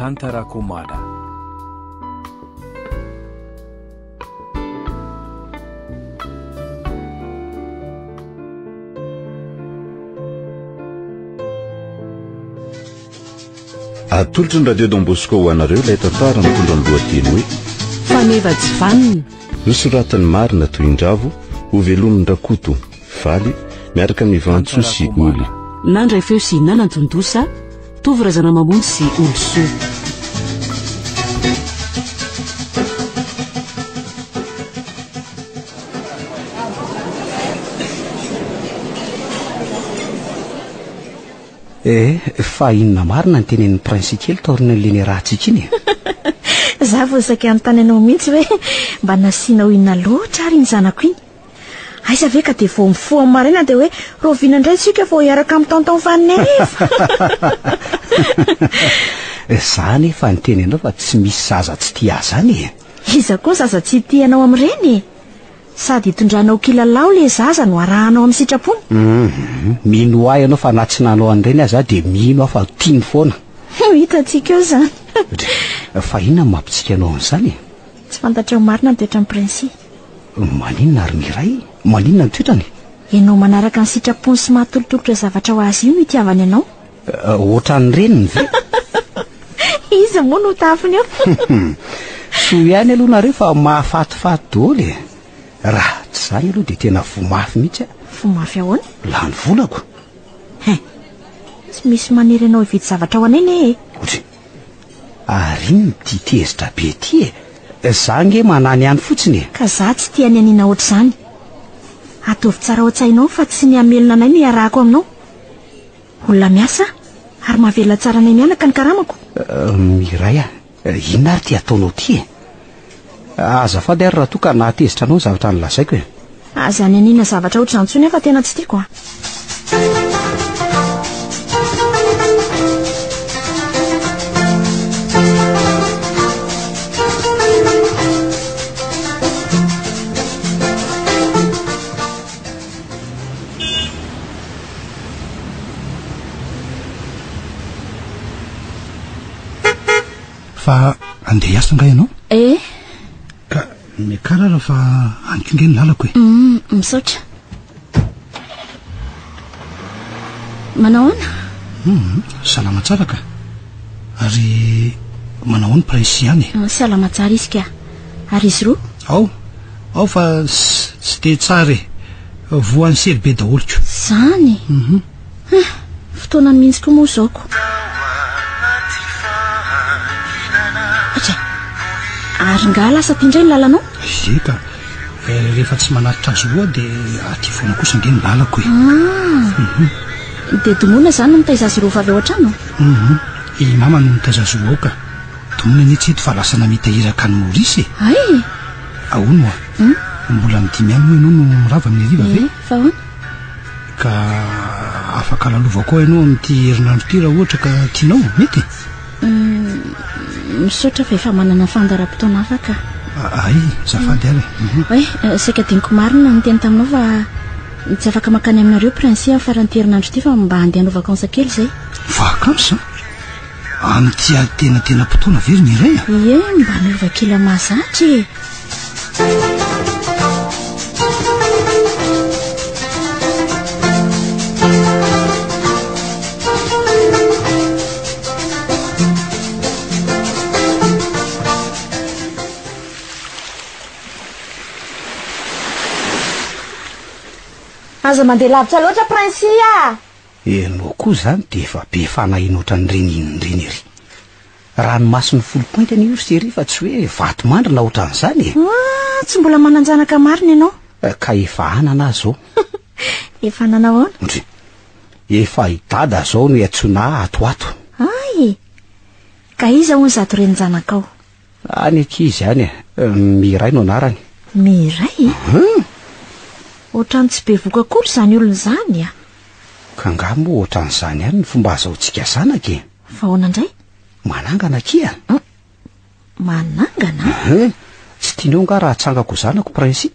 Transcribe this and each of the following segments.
tantarako mala. Atolotry ny radio Don Bosco ho anareo ilay tantara mitondra ny lohateny hoe fanevatsy vanina nosoratan'ny marina toy indravo ho velon'ny rakoto valy miaraka amin'ny vantso sy oly nandray feo sy nanantondosa tovy razana mamonjy sy olosoa. Fa inona marina ny tenen'ny prince kely taorina n'leny rahantsika iny. Za vao saika anontany anao mihitsy hoe mba nasiana ho inona loatra ary ny zanako iny. Aiza ve ka dia vao mifoha amin'ny maraina dia hoe rovina indray tsika vao hiaraka amin'ny tonton vanina rehefa. Za nefa ny tenenao fa tsy misy zaza tsy tia zany. Iza koa zaza tsy tianao amin'ireny. Sady hitondranao kilalao le zaza no arahanao amin'ny sitrapony. Mino ahy ianao fa natsinanao an'ireny aza dia mino aho fa tiany foana. Hitantsika eo zany. Fa inona ny mampitsika anao an'izany? Tsy fantatrao marina ny toetra ny prince. Maninona ary miray? Maninona ny toetrany? Ianao manaraka ny sitrapony sy mahatolotolotra zavatra ho azy io no itiavany anao. Ohatran'ireny ve? Iza moa no tafiny eo. Soa ihany aloha nareo fa mahafatifaty daholo. Raha tsy zany aloha dia tena fomafy mihitsy. Fomafy ahoana? Lany volako. Tsy misy maniry anao hividy zavatra ho anene. Ary ny tia tezitra be ty za nge manany ihany fotsiny. Ka za tsy tia ny aniana ohatr'izany. Atovy tsara ohatsainao fa tsy ny amelona anay no iarahako aminao. Olona miasa ary mahavela tsara anay mianaka ny karamako. Miray inona ary ty ataonao ty? Azafady ary raha toa ka nahatezitra anao zavatra nolazaiko e. Aza ny aniana zavatra ohatr'izany intsony fa tena tsy tiako. Fa andeha hiasa nga ianao? Ka mikarara fa ankinge ny lalako e. Misaotra. Manao ana? Salama tsara ka. Ary manao ny prince ihany. Salama tsara izy ka. Ary izy roa? Ao fa tsy dia tsara e. Voan'ny sery be daholoko. Zany? Fotoana mihitsy koa moa zaoko. Ary nga lasa tindray ny lalanao? Ka rehefa tsy manatitra azy roa dia aty foana kosa nge ny lalako e. Dia domona zany no mitaiza azy roa avy ao an-trano? I mama no mitaiza azy roa ka. Domona ny tsy eto fa lasa namitahiraka ny Maurice. Ahoana moa? Mbola midimy ihany moa ianao no mirava amin'ny riva ve? Fa ahoana? Ka afaka lalovako ao ianao amin'ity herinandro ity raha ohatra ka tianao, mety? Misaotra fa efa manana fandaram-potoana afaka. Zafady ary. Saika diniko marina ny teny taminao fa tsy afaka makany aminareo prince amin'ny faran'ny herinandro ity fa mba handeha hanao vakansa kely zay. Vakansa? Amin'ity tena fotoana very miray a? Mba miova kely mahazatra e. Aza mandeha lavitra loatra prince a. Enao koa zany dia efa be fanahiana ohatran'ireny ery. Ranomasiny 10 pointany io sery fa tsy hoe vato mandrina ohatran'izany e. Tsy mbola mananjanaka marina ianao? Ka efa anana zao. Efa anana ahoana? Efa idada zao no iatsoana atoato. Ka iza hono zato reny zanakao? Any ankizy any Miray no anarany. Miray? Ohatrany tsy be voka akory izany olona izany a. Ka angamba ohatran'izany ihany ny fomba azahoantsika zanaka e. Fa ahoana indray? Manangana kia. Manangana? Tsy tianao nga raha tsangako zanako prince.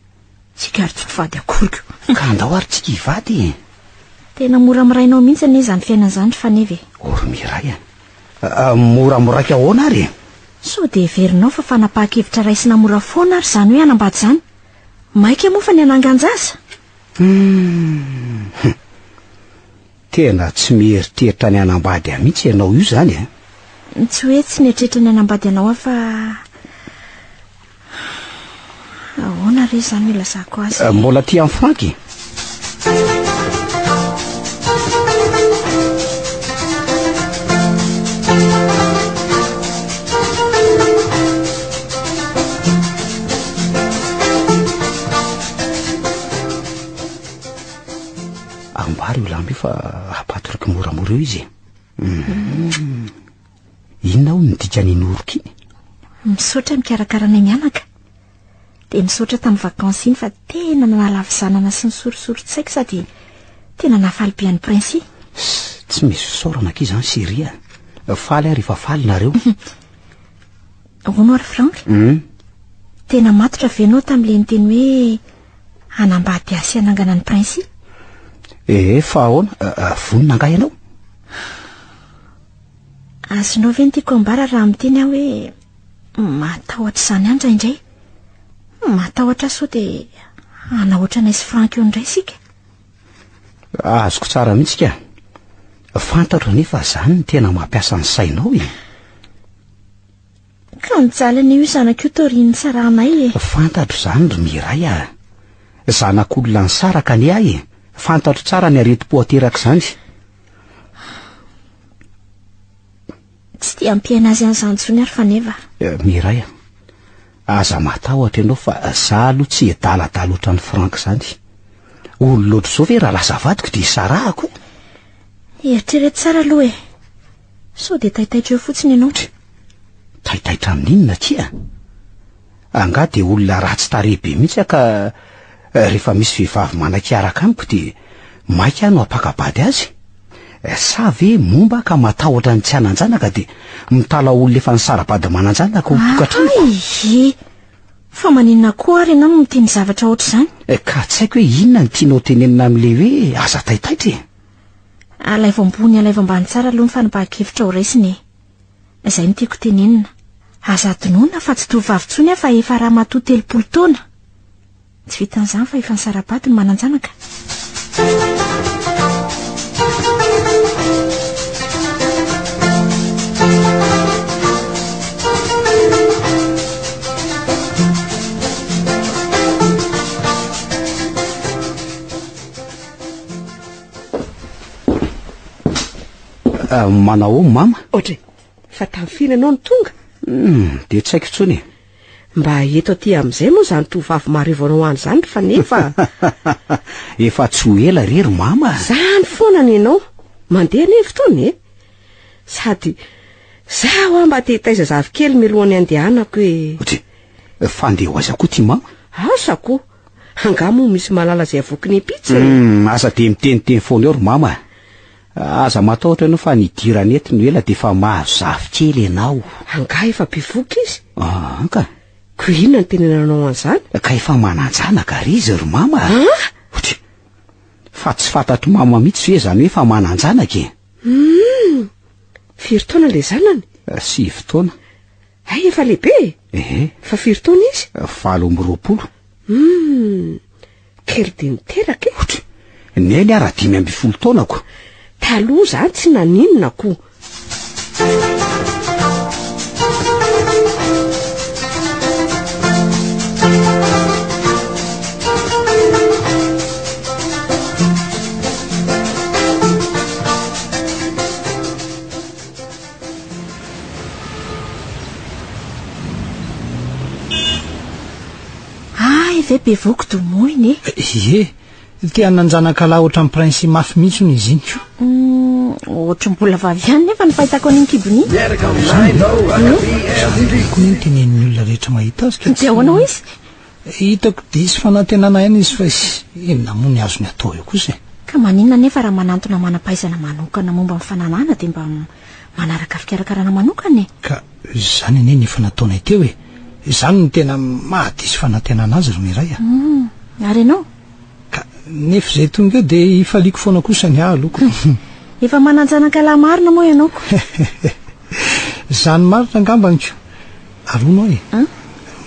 Tsika ary tsy mpivady akoriko. Ka andao ary tsika hivady. Tena mora mirainao mihitsy anie izany fiainana izany fanevy. Miray a. moramoraiky ahoana ary so de verinao fa fanapahakevitra raisina mora foana ary zany hoe anambady zany maika moa fa ny ananganjaza tena tsy mieritreritra ny anambady mihitsy ianao io zany tsy hoe tsy nieritreritra ny anambady ianao fa ahoana re zany ilazako azy mbola ty amin'ny franky ambary io lamby fa apatoriky moramora eo izy inona ho nidika ninoroky misaotra mikarakara ny mianaka de misaotra tamin'ny vakansy iny fa tena nalavisanana sy ny sorisoritsaiko sady tena nafaly be an'ny prince tsy misy fisaorana aky zany seria faly ary efa faly nareo hono ary Frank tena matotra venao tamin'le niteny hoe anambady asy anangana ny prince fa ahoana vonina angah ianao azonao ve nytiako ambara raha miteny aho hoe matahotra izany andraindray matahotra sao de anahoatra anay sy Frank eo indray sika azoko tsara mihitsy ka fantatra nefa zany ny tena mampiasa ny sainao ka nijalany io zanak'io taorian'ny saranay fantatro zany ry miray zanak'olona ny saraka ny ahy fantatro tsara ny areti-po ateraka zany tsy dia ampiaina azy an'izany ntsony ary fa neva miray aza matahotra ianao fa za aloha tsy adaladala oatra ny Frank zany olo loatra zao ve raha lasa vadiko de sarahako eritrereto tsara aloha sao de taitaitra eo fotsiny ianao taitaitra amin'inona tia angah de olona ratsy tarebe mihitsy ka rehefa misy vehivavy manan-kiaraka amiko de maika no apakabady azy sa ve momba ka matahotra ny tsy ananjanaka de mitala olona efa ny sarabady mananjanaka ho tokatrano fa maninona koa ary ianao no miteny zavatra oatra zany ka tsy haiko hoe inona ny tianao tenenina amin'le hoe aza taitaitra alaivo ambony alaivo ambany tsara aloha ny fanapahan-kevitra ho raisiny izay nitiako tenenina aza adinoana fa tsy tovavy tsony fa efa raha matoa 30 taona tsy vitan'izany fa efa ny sarabady no mananjanaka manao mama ohatry fa tamfina ianao ny tonga de tsy haiko tsony mba eto aty amin'izay moa zany tovavy marivonao any zany fa nefa efa tsy ho ela rery mama zany foana ny ianao mandeha ne fotoana sady zaho mba te taiza zavikely milohan'ny andehanako ohatry fandeha ho aza koa ty mama asako angah moa misy malala zay avoky ny pitsy asa de miteniteny foana eo ry mama aza matahotra ianao fa nidirany ety no ela de fa mahazo zavikely ianao angah efa mpivoky izy ka ko inona ny tenenanao an'izany ka efa mananjanaka ry izy ry mama ohatry fa tsy fantatro mama mihitsy hoe zany hoe fa mananjanaka firy taona le zanany 6 taona ay efa lehibe fa firy taona izy 20 kely de niteraka ohatry neny ara 5 taonako taloha zany tsy naninona koa ve be voko domoiny tia nanjanaka laha oatra amin'ny prince mafy mihitsy ny izy iny ohatry mbola vavy ihany nefa ny fahitako an'iny kibony ko ny tenen'ny olona rehetra mahita azy de ahoanao izy hitako disy fanantenana ihany izy fa inona moa ny azo ny atao eo kosa ka maninona nefa raha manantona manam-pahaizana manokana momba ny fananana de mba manaraka fikarakarana manokana ka zany ane ny fanataonay teo zany ny tena mahadisy fanantenana azy ry miray ary ianao ka nefa zay tonga eo de ifaliko foana kosa ny aloko efa mananjanaka laha marina moa ianao ko Zany marina angambanyko aronao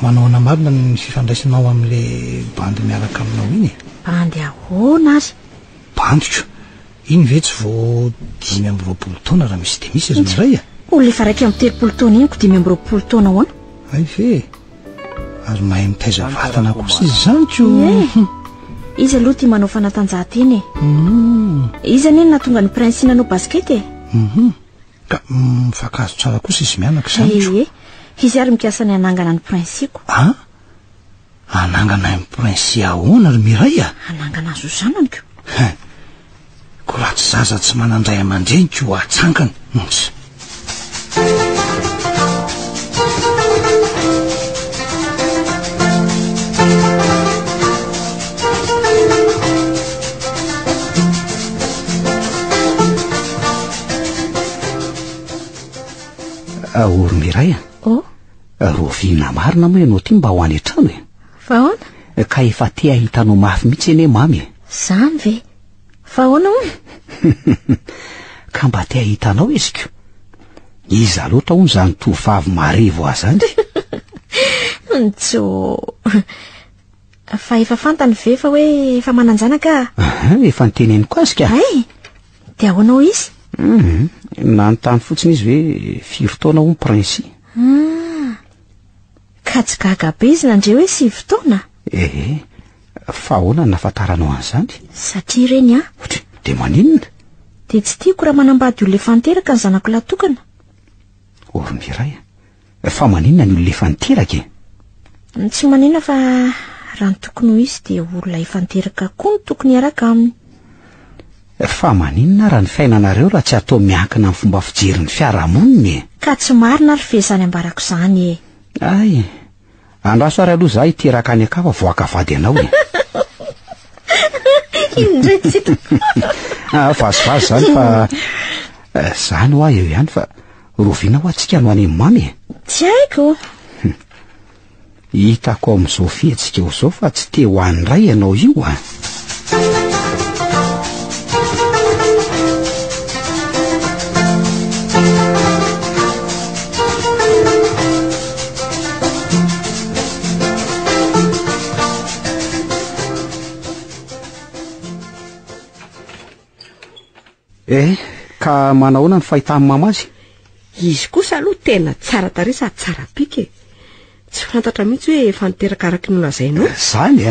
manaona marina ny fifandraisanao amin'le bandy miaraka aminao iny bandy ahoana azy bandiko iny ve tsy vao 5 taona raha misy de misy izy miray olona efa raiky amin'ny 3 taona iny ko 5 taona hoana ay ve ary mahay mitaiza vatana kosa izy zanyko izy aloha tia manao fanatanjahantena izy anie natonga ny prince nanao basket ka mifakazo tsara kosa izy mianaka zanyko izy ary mikasa ny anangana ny prinsiko anangana ny prince ahoana ry miray anangana azo zananyko ko raha tsy zaza tsy manandray aman-dreniko atsangany oro miray rovina marina moa ianao ty mba ho any an-trano fa ahoana ka efa te ahitanao mafy mihitsy ene mamy zany ve fa ahoana moa ka mba te ahitanao iziko iza loatra hono zany tovavy marevo azy zany ntso fa efa fantany ve fa hoe efa mananjanaka efa niteneniko azy ka de ahoanao izy nanontany fotsiny izy hoe 4 taona ho ny prince ka tsy gaga be izy nandre hoe 7 taona fa ahoana nafantaranao an'izany satria reny de maninona de tsy tiako raha manambady olona efa niteraka ny zanako latokana miray fa maninona ny olona efa niteraka tsy maninona fa raha ny tokony ho izy de olona efa niteraka koa ny tokony hiaraka aminy fa maninona raha ny fiainanareo raha tsy atao miankina amin'ny fomba fijerin'ny fiarahamoniny ka tsy marina ary fezany ambarako zany ay andraso ary aloha za hiteraka any akafa voaka vady anao vazivazy zany fa zany ho eo ihany fa rovina ho atsika no any mamy tsy haiko hitako amin'izao fiatsika eo zao fa tsy te ho any ray ianao io ka manahoana ny fahitany mama azy izy kosa aloha tena tsara tarehy sady tsara pika tsy fantatra mihitsy hoe efa niteraka araky ny olazainao zany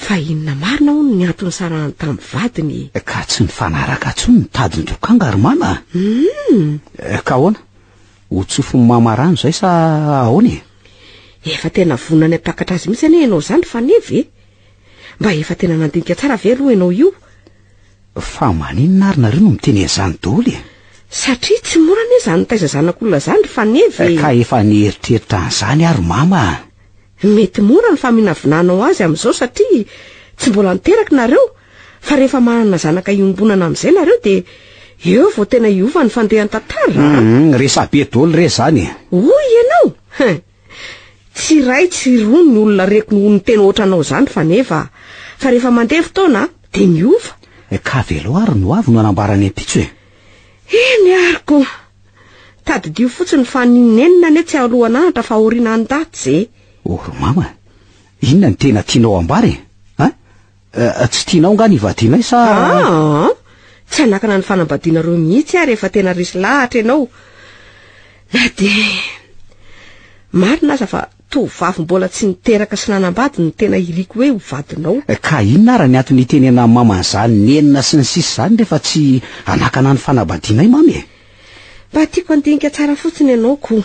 fa inona marina hono ny antony sarany tamin'ny vadiny ka tsy ny fanaraka tsony ny tadin-drokanga ary mama ka ahoana ho tsofony mama rano zay sa ahoana efa tena vonana ny apakatra azy mihitsy anie ianao zany fa neve mba efa tena nandinika tsara ve aloha ianao io fa maninona ary nareo no miteny an'izany daholo satria tsy mora anie zany taiza zanak'olona zany fa neve ka efa nieritreritra an'izany ary mama mety mora ny faminavinanao azy amin'izao satria tsy mbola niteraka nareo fa rehefa manana zanaka iombonana amin'izay nareo de eo vao tena iova ny fandehan'ny tantara resabe daholo re zany oy ianao tsy ray tsy roa ny olona reko no ny tena ohatranao zany fa neva fa rehefa mandeha fotoana de miova ka velo ary no avy no anambarany ampitso eny ariko tadidio fotsiny fa ninenina ane tsy alohananatra fa oriana andaty ze mama inona ny tena tianao ambary tsy tianao nga ny vadinay sa tsy anakana ny fanambadinareo mihitsy ary efa tena risy lahatra ianao na de marina aza fa tovavy mbola tsy niteraka sy nanambady ny tena iriko hoe ho vadinao ka inona ara ny antony tenena maman'izany nenina sy ny sisy zany rehefa tsy anakana ny fanambadinay mamy mba tiako andinika tsara fotsiny ianao ko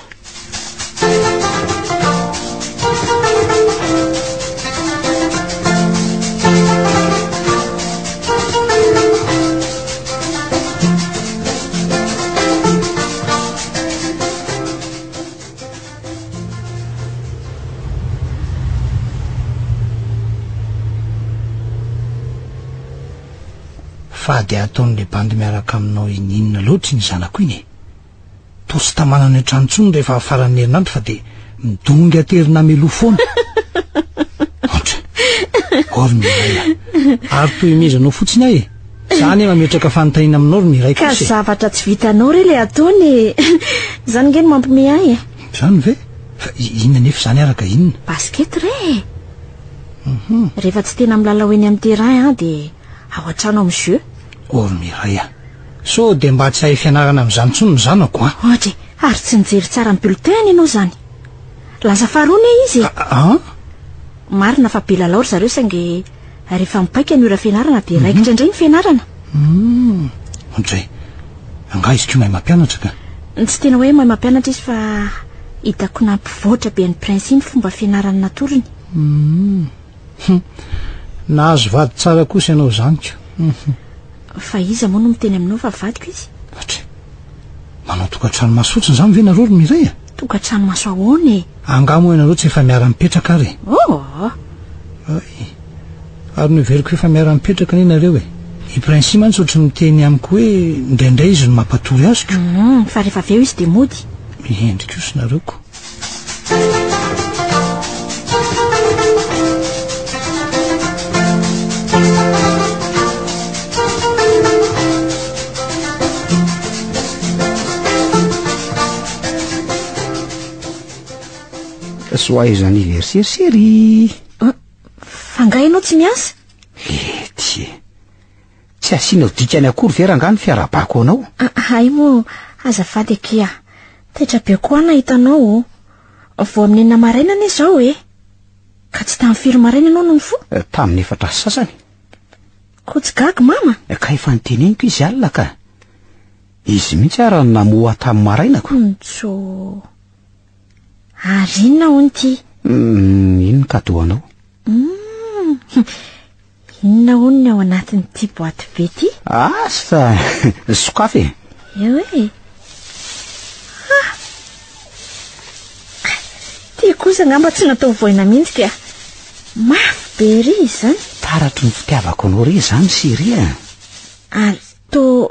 fa de ataon'le bandy miaraka aminao ininona loatra ny zanako iny tosy tamanany an-tranontsony rehefa farany herinandro fa de midongy aterina melo foana ory miray ary toy mezanao fotsiny ahy zany mametraka fanontaniana aminao ro miray ka kosa zavatra tsy vitanao re le ataony zany nge no mampime ay zany ve fa inona nefa zany araka inona basket re rehefa tsy tena milala hoeny amin'ny terrain a dia ao an-trano amin'ny jeu ory miray a so dia mba tsy hay fianarana amin'izany ntsony ny zanako a ohatra ary tsy nijery tsara ny bulletin ianao zany laza farony izy marina fa be lalao ry zareo saingy rehefa mipaika ny ora fianarana dia raikitra indray ny fianarana ondray anga izy ko mahay mampianatra ka tsy tena hoe mahay mampianatra izy fa hitako nampivoatra be ny prince ny fomba fianarana natorony nahazo vady tsara kosa ianao zanyko fa iza moa no miteny aminao fa vadiko izy atra manao tokantrano masotriny zany ve nareo ry miray a tokantrano maso ahoany angamo ianareo tsy efa miara-mipetraka ary ary noveriko efa miara-mipetraka ninareo e i prince mantsy ohatry miteny amiko hoe indraindray izy no mampatory azoko fa rehefa avy eo izy dia mody mihendrika io sy nareoko soaiza anniversaire fa nga ianao tsy miasa ety tsy asiana dikany akory veranga ny fiarabako anao ay moa azafady akia taitra be koa na hitanao vao amin'ny enina marainana izao ka tsy tamin'ny firy maraina ianao no ny fo tamin'ny efatra sasany ko tsy gagy mama ka efa nyteneniko izy alina ka izy mihitsy ara namoa tamin'ny marainako so ary inona ho nyty inony kadoanao inona hony ao anatin'ity boaty be ty asa sokafy eo ty kosa ngamba tsy natao voina mihitsy ka mafy be ry izy zany taratry ny fitiavako anao ry zany syria ary to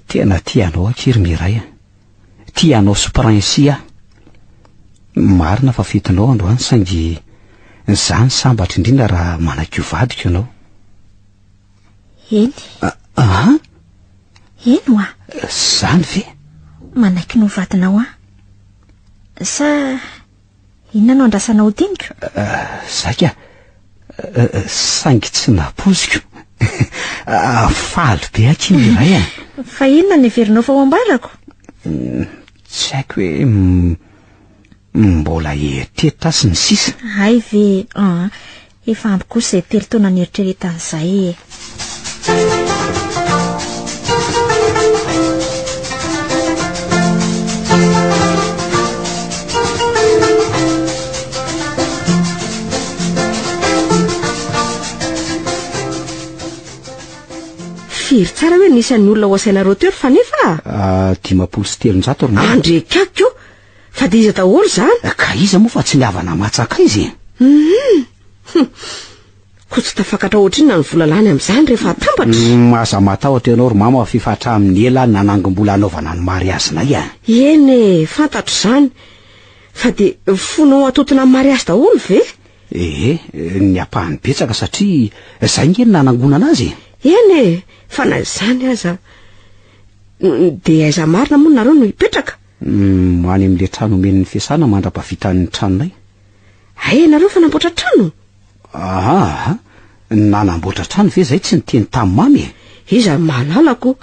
tena tianao akiry miray tianao soprinsia marina fa fitinao androany saingy zany sambatra indrindra raha manakio vadiko ianao eny eno zany ve manaiky no vadinao sa inona no andrasanao tinyko zaka saingy tsy napoziko faly be aky miray fa inona ny everinao fa ho ambarako tsy haiko hoe mbola eritreritry sy ny sisa ay ve efa ampy kosa izay telo taona nieritreretan'izay firy tsara hoe nisan'ny olona ho asainareo teo ry fa nefa 570 ry andrekako fa dia iza daholo zany ka iza moa fa tsy niavana matsaka izy ko tsy tafakatra ohatriny na ny volalany amin'izany rehefa atambatra maza matahotra ianao ry mama fifatra amin'ny ela nanangom-bola anaovana ny mariazinay eny fantatro izany fa dia fonao atotona amin'ny mariazy daholo ve ny apahany betsaka satria zay nge ny nanangonana azy eny fa na izany aza dia aiza marina moa nareo no hipetraka any amin'le trano omen'ny fiasana mandra-pavitan'ny tranonay ay nareo fa namboatra trano nanamboatra trano ve zay tsy niteny tamin'ny mamy iza mahalalako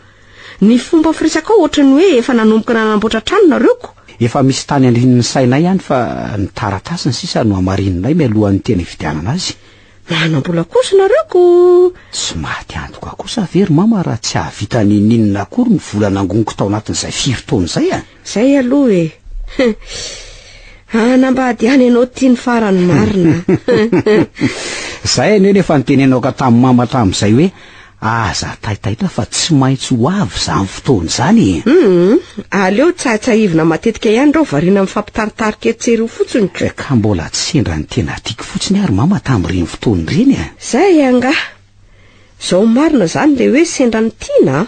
ny fomba firesaka ao ohatra ny hoe efa nanomboka nanamboatra trano nareoko efa misy tany andrin'ny sainay ihany fa ny taratasiny sisa no amarinonay mialohan'ny teny vidianana azy manambola kosa nareoko tsy maty antoka kosa very mama raha tsy ahavita ny ninona akory ny vola nangoniko tao anatin'izay 5 taona zay zay aloha anambady any ianao tiany farany marina zay any hoe nefa nitenenao ka tamin'ny mama tamin'izay hoe aza taitaitra fa tsy maintsy ho avy zany fotoana zany aleo tsahitsaivina matetika ihany reo variana amin'ny fampitaritarika etsery ho fotsiny ka mbola tsy sendra ny tena tiako fotsiny ary mama tamin'ireny fotoany ireny zay anga zao marina zany le hoe sendra ny tiana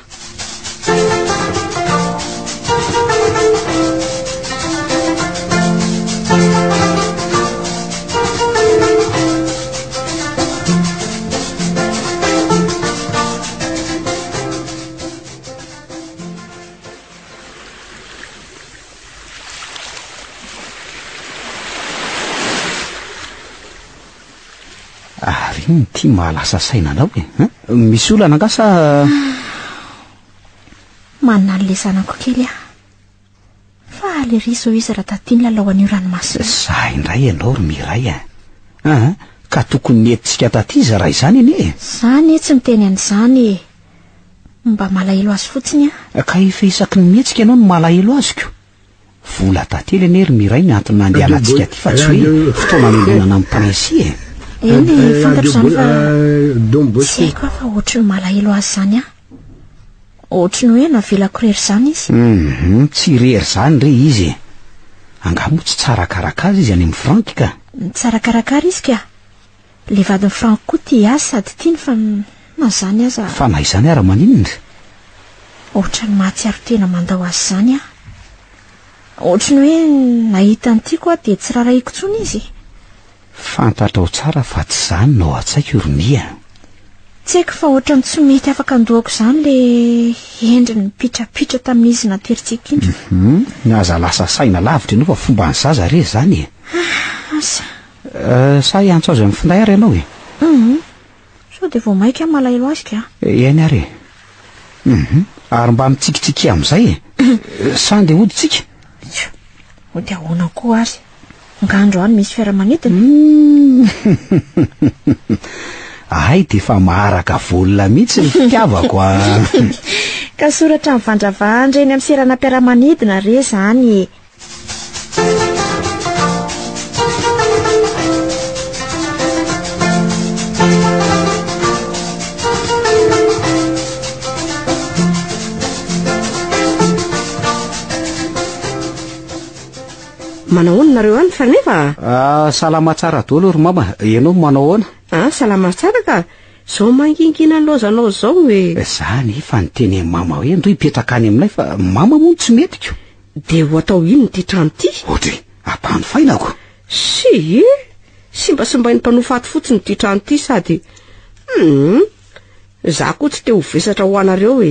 Ty mahalasa sainanao misy olana angasa manana le sanako kely fa le ry zao izy raha taty ny lalao an'io ranomasina. Za indray ianao ry miray ka tokony nentsika taty izy raha izany anie. Zany tsy miteny an'izany mba malahelo azy fotsiny ka efa isaky ny mihetsika ianao no malahelo azoko. Vola tately anie ry miray ny antony nandehanantsika ty fa tsy hoe fotoana nendonana amin'ny presi eny fantatro zany fa tsy haiko fa ohatry ny malahelo azy zany ohatry ny hoe navelako rery zany izy. Tsy rery zany re izy angamo tsy tsarakarakara izy any amin'ny Frank ka. Tsarakarakara izy ka le vadiny Frank koa ty azy sady tiany fa na zany aza fa na izany ara maninona ohatra ny mahatsiaro tena mandao azy zany ohatra ny hoe nahita an'ity koa dia tsy raraiko tsony izy. Fantatrao tsara fa tsy zany no atsaiko Romia. Tsy haiko fa ohatra ny tsy mety afaka andohako zany le endriny mipitrapitra tamin'izy nateritsika indro. Naza lasa saina lavitra ianao fa fomba ny zaza re zany sa iantso azy amin'ny finday ary ianao so dia vao maika malahelo azy ka eny ary ary mba mitsikitsiky amin'izay sa ndeha hoditsika ho dia ahoana koa azy ngandro any misy fiaramanidina. Ay dia fa maharaka volona mihitsy ny fitiavako ka soratra mivandravandra eny amin'ny serana mpiaramanidina re zany. Manao hoana nareo any fa nefa salama tsara daholo ry mama. Ianao manao hoana? Salama tsara ka zao mangingina ny lozanao zao zany fa niteny mama hoe ndo hipetraka any aminay fa mama moa tsy metiko. Dia ho atao ino ty trano ty? Ohatra ampano fainako sy mba simbainy mpanofaty fotsiny ty trano ty sady za koa tsy te ho vesatra ho anareo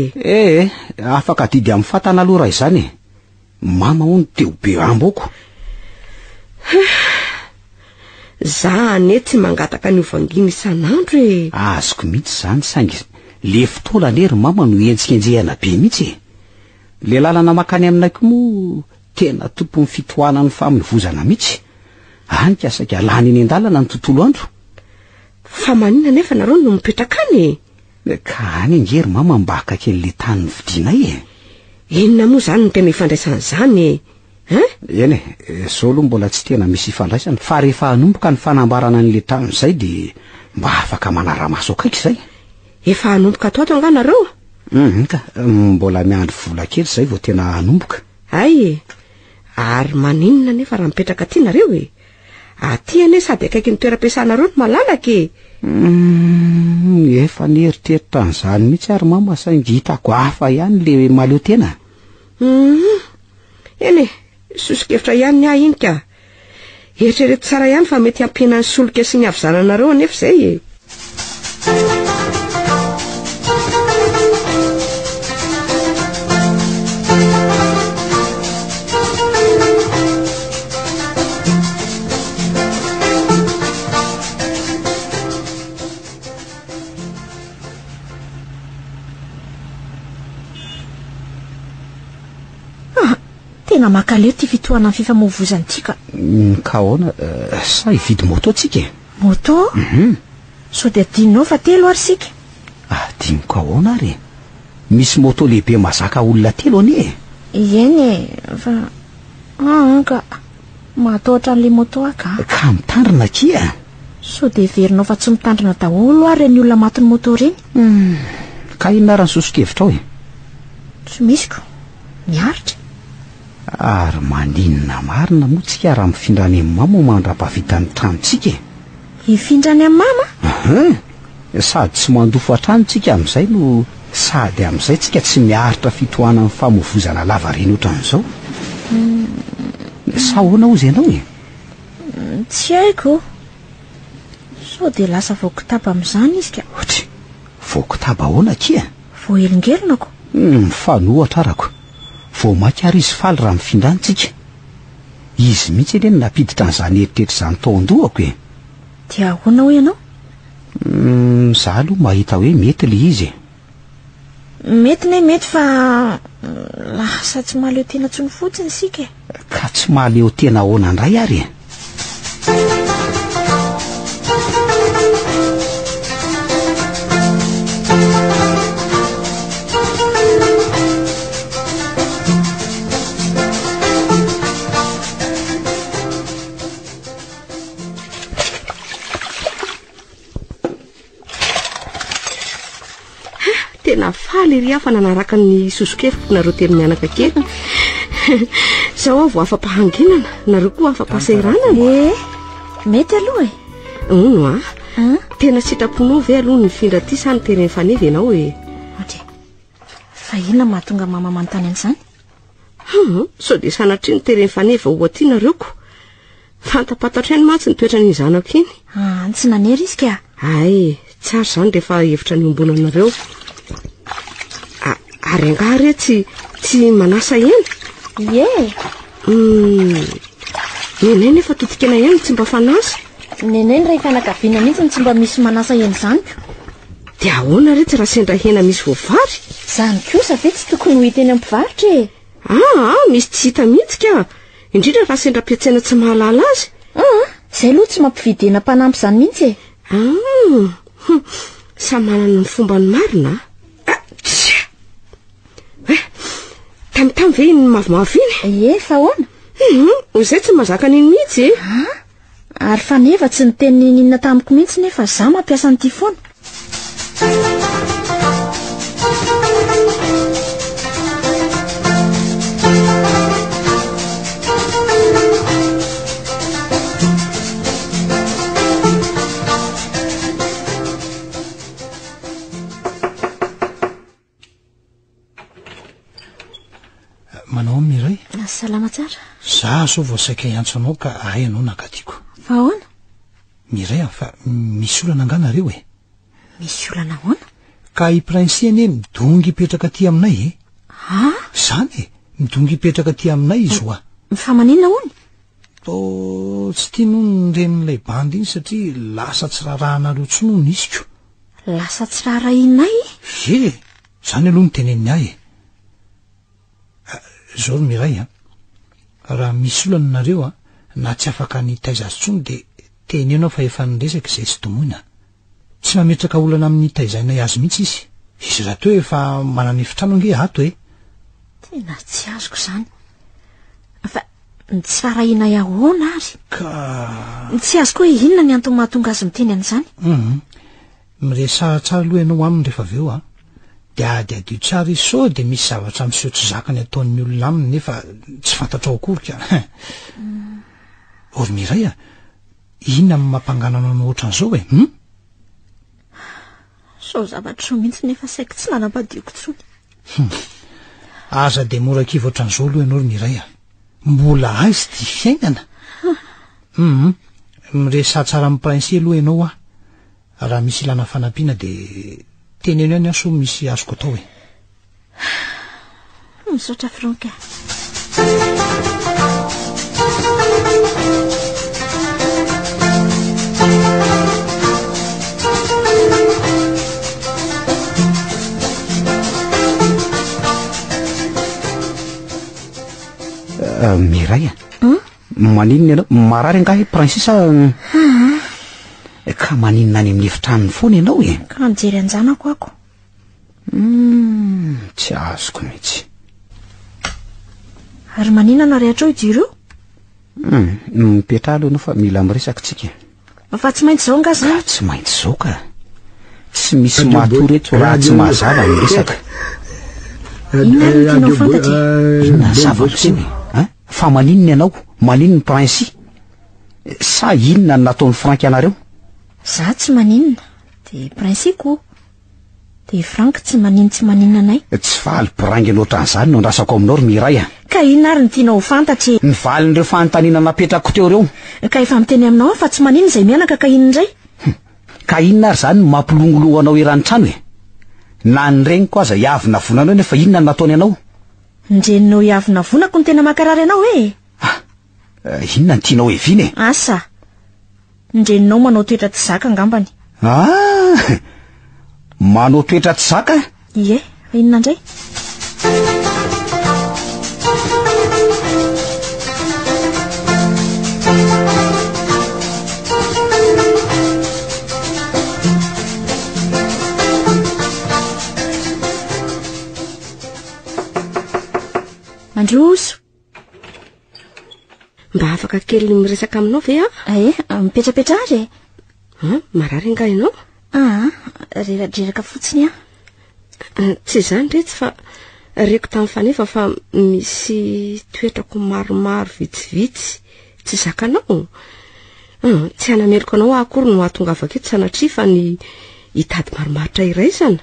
afaka didy amin'ny fatana aloha raha izany mama hono te ho be amboko. Za ane tsy mangataka ny ovangina isan'andro azoko mihitsy zany saingy le fotoana nery mama no entsikenjehana be mihitsy le lalana makany aminay koa moa tena tompon'ny fitohanany faminivozana mihitsy anyka saika lany eny an-dalana ny tontolo andro. Fa manina nefa nareo no mipetraka any ka any ngery mama mba hakakely le tany vidinay inona moa zany no tena ifandraisana zany eny zao aloha mbola tsy tena misy ifandraisana fa rehefa hanomboka ny fanambarana an'le tano izay dia mba afaka manara-maso akaiky izay. Efa hanomboka atao anga nareo ka mbola miandry vola kely izay vao tena hanomboka. Ay ary maninona nefa raha mipetraka aty nareo aty ane sady akaiky ny toeram-piasanareo no malalaka efa nieritreritra an'izany mihitsy ary mama saingy hitako hafa ihany le maleo tena. Eny sosikevitra ihany ahy iny ka eritrereto tsara ihany fa mety hampiana ny solika sy ny avizananareo anefa izay tena makaleo ty fitohana ny fifamoivoizany ity ka ahoana sa hividy moto tsika moto so dia adinonao fa telo ary sika adinoko ahoana ary misy moto lehibe mazaka olona telo anie eny fa ka matahotra an'le moto aka ka mitandrina kia so dia verinao fa tsy mitandrina daholo ary ny olona matiny moto reny ka inona raha ny sosikevitra ao tsy misiko miaritra ary maninona marina moa tsika raha mifindrany amin'ny mama mandra-pavita ny tranontsika hifindrany amin'ny mama sady tsy mandofo an-trano tsika amin'izay no sady amin'izay tsika tsy miaritra fitohana amin'ny famovozana lava reny ohatran'izao sa hoana ozy ianao tsy haiko so dia lasa voakitaba amin'izany izy ka ohatra voakitaba ahoana kia vo elingelonako mifanohatra arako vao maika ary izy faly raha mifindranytsika izy mihitsy eny napiditra an'izany eritreritra izany tao an-dohako dia ahoana ho ianao Za aloha mahita hoe mety le izy. Mety ne mety fa lasa tsy mahaleo tena tsony fotsiny sika. Ka tsy mahaleo tena ahoana indray ary. Tena faly ry afa nanaraka ny sosokefiko nareo telo mianaka kely. Sao avo afa-pahanginana, nareo koa afa-pahasahiranana. Mety aloha no tena sitraponao ve aloha ny findra ty sa ny tereny fanevy ianao fa inona mahatonga mama manontany an'izany? So de sanatria ny tereny fanevy ao aty nareo ko. Fantapatatra ny matsy ny toetra ny zanako iny. Tsy nanery izy ka? Ay, tsara zany rehefa hevitra ny ombonanareo. Ary angare tsy manasa eny. Nenay nefa totikena eny tsy mba fanasa. Nenay ray fanakaviana mihitsy tsy mba misy manasa eny zany. De ahoana re tsy raha sendra hena misy voavary? Zany kosa ve tsy tokony ho hita eny am-pivaritra misy tsy hita mihitsy ka. Indrindra raha sendra piatsena tsy mahalala azy. Zay aloha tsy mampividena mpanampy zany mihitsy Samy manana ny fomba ny marina. Tamtam ve ny mavomavo iny? Fa ahoana? Zay tsy mazaka n'iny mihitsy Ary fa nefa tsy ny teny ninona tamiko mihitsy nefa za mampiasa an'ity foana. Manao Miray? Salama tsara. Za so voasaika iantso anao ka ay anao nakatiako. Fa ahoana? Miray fa misy olana anganareo Misy olana ahoana? Ka i prince eny midongy hipetraka aty aminay Zany midongy hipetraka aty aminay izy hoa. Fa maninona hono? Tsy tia noho ny ren'ilay bandy iny satria lasa tsy rarahanareo tsy noho ny isiko. Lasa tsy rarahinay? Zany aloha ny teneniny ahy. Zao Miray raha misy olana nareo na tsy afaka ny taiza azy tsony de tenenao fa efa niresaka izay tsy tomoina. Tsy mametraka olana amin'ny taizainay azy mihitsy izy. Izy raha teo efa manana efitrano ange ato Tena tsy azoko zany. Fa tsy rarahinay ahoana ary? Tsy azoko hoe inona ny antony mahatonga azy miteny an'izany? Miresahatra tsara aloha ianao aminy rehefa avy eo de adio tsara izy so de misy zavatra miseho tsy zakany ataon'ny olona aminy nefa tsy fantatrao akory ka. Ory Miray inona amin'ny mampanganana anao ohatran'izao So zavatra so mihitsy nefa saiko tsy nanambadioko tsony. Aza de mora kiva ohatran'izao aloha ianao Miray mbola azy ty fiainana. Miresahatra tsara amin'ny prince aloha ianao raha misy ilana fanampiana de teneno ihany so misy azoko atao Misaotra Franka. Miray maninona ianao marary angahy princesse ka maninona any amin'ny efitranony foana ianao Ka mijery anjanako ako. Tsy azoko mihitsy. Ary maninona rehetra io jiro? Mipetraha aloha ianao fa mila miresaka tsika. Fa tsy maintsy zao nga zany? Tsy maintsy zao ka. Tsy misy matory eto raha tsy mazava miresaka. Inona ny tianao fantatry? Inona zava-pisiny? Fa maninona ianao? Maninona ny prince? Sa inona ny nataon'ny Frank anareo? Za tsy maninona. De prince koa. De Frank tsy maninona anay. Tsy faly birangy ohatran'izany no andrasako aminao ry Miray Ka inona ary ny tianao ho fantatry? Ny valin'ireo fanontaniana napetrako teo reo. Ka efa miteny aminao fa tsy maninona izay mianaka ka inona indray? Ka inona ary zany mampilongolohanao eran-trano Na ny regniko aza iavina vonanao nefa inona ny nataony anao? Ndreninao iavina vonako ny tena makarary anao inona ny tianao eviny Asa. Ndreninao manao toetra tsy zaka ngambany. manao toetra tsy zaka? Ie, inona indray? Mandroso, mba afaka kely miresaka aminao ve mipetrapetra ary marary anga ianao? Reradreraka fotsiny tsy izany retsy fa reko tamin'ny fanefa fa misy toetrako maromaro vitsivitsy tsy zakanao. Tsy anameloko anao akory no ahatonga avaketo sanatria fa ny hitady maromaritra iraisana.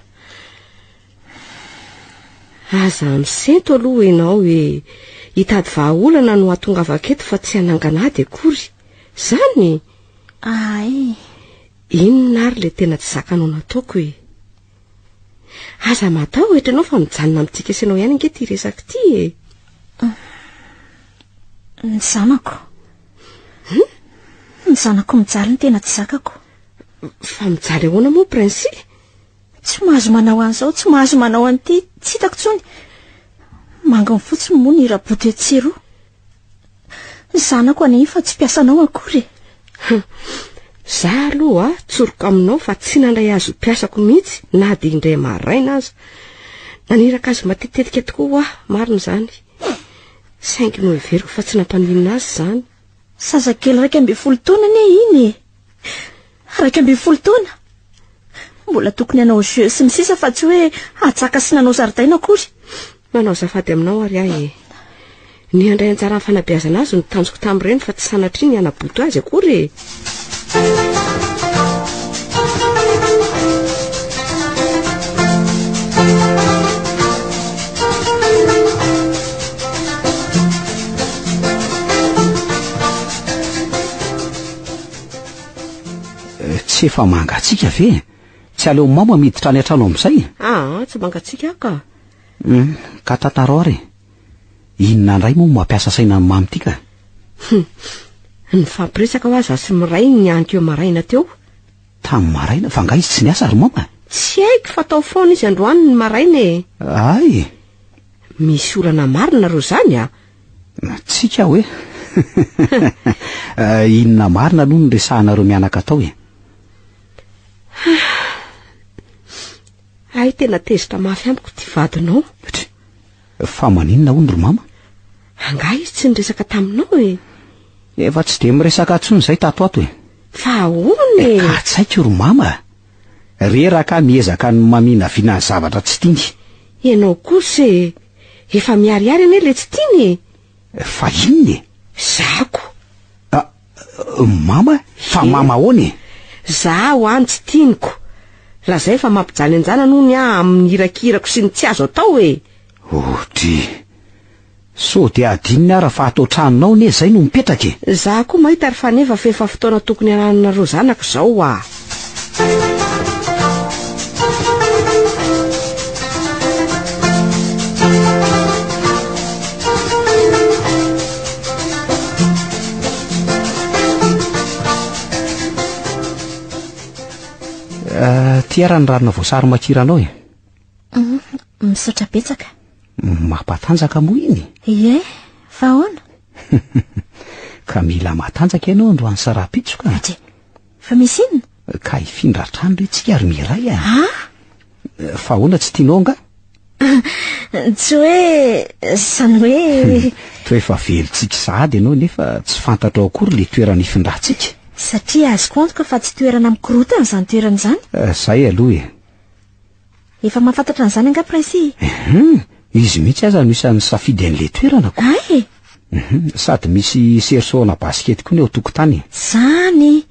Aza misento aloha ianao hoe hitady vahaolana no ahatonga avaketo fa tsy ananganady akory. Zany inona ary le tena tsy zakanao nataoko e? Aza matao ohatranao fa mijanona amintsika isanao ihany ange ty resaka ty e. Ny zanako mijaly ny tena tsy zakako. Fa mijaly ahoana moa Princy? Tsy mahazo manao an'izao, tsy mahazo manao an'ity, tsy hitako tsony. Manga ny fotsiny moa ny raboty atsiro. Ny zanako any fa tsy piasanao akory. Za aloha tsoroko aminao fa tsy nandray azo piasako mihitsy na dia indray maraina aza. Naniraka azy matetetika tokoa marina zany. Saingy no iveriko fa tsy nampaninona azy zany. Zazakely 12 taona iny e. 12 taona. Mbola tokony hanao jeu sy ny sisa fa tsy hoe atsaka sy nanao zaridaina akory. Manao zafady aminao ary ahy e. Ny andray anjara ny fanabeazana azy no tanjoko tamin'ireny fa tsy sanatria ny anaboto azy akory e. Tsy efa mangatsika ve? Tsy aleo mama miditra any an-trano amin'izay? Tsy mangatsika ka. Ka tantaro ary. Inona indray moa mampiasa saina ny mamy tika? Ny fampiresaka ho aza sy miray ny andro eo maraina teo. Tamin'ny maraina fa nga izy tsy niasa ary mama? Tsy haiko fa tao foana izy androany ny maraina e. Ay, misy olana marina ro zany tsika hoe inona marina aloha ny resahanareo mianaka tao e? Ay, tena tezitra mafy amiko ty vadinao. Fa maninona hono ro mama? Anga izy tsy niresaka taminao e. Efa tsy de miresaka atsony izay tato ato e. Fa ahoana e? Ka tsaiko ro mama. Reraka miezaka ny mamina vinany zavatra tsy tiany. Ianao kosa e. Efa miariary ane le tsy tiany e. Fa inona e? Zako. Mama? Fa mama ahoana e? Zaho any tsy tianiko. Lazay fa mampijaly anjana noho ny amin'ny hirakirako sy ny tsy azo atao e. So de adinina ara fa atao tranonao ne zay no mipetraka e. Zaho koa mahita ary fa nefa fefa fotoana tokony ananareo zanako zao Tiara ny rarina voasary makiranao e. Misaotra betsaka. Mampatanjaka moa iny. Ie, fa ahoana? Ka mila matanjaka ianao androany sarapitsoka. Fa misy inona? Ka hifindra trano retsika ary miray fa ahoana tsy tianao nga? Tsy hoe zany hoe toa efa velontsika sahady ianao nefa tsy fantatrao akory le toerana ifindratsika. Satria azoko antoka fa tsy toerana mikorotana izany toerana izany. Zay aloha e. Efa mahafantatra an'izany anga Princy? Izy mihitsy aza no isan'ny safidy an'le toerana ko. Ay! Sady misy sersaona baskety koa ny eo tokotany. Zany!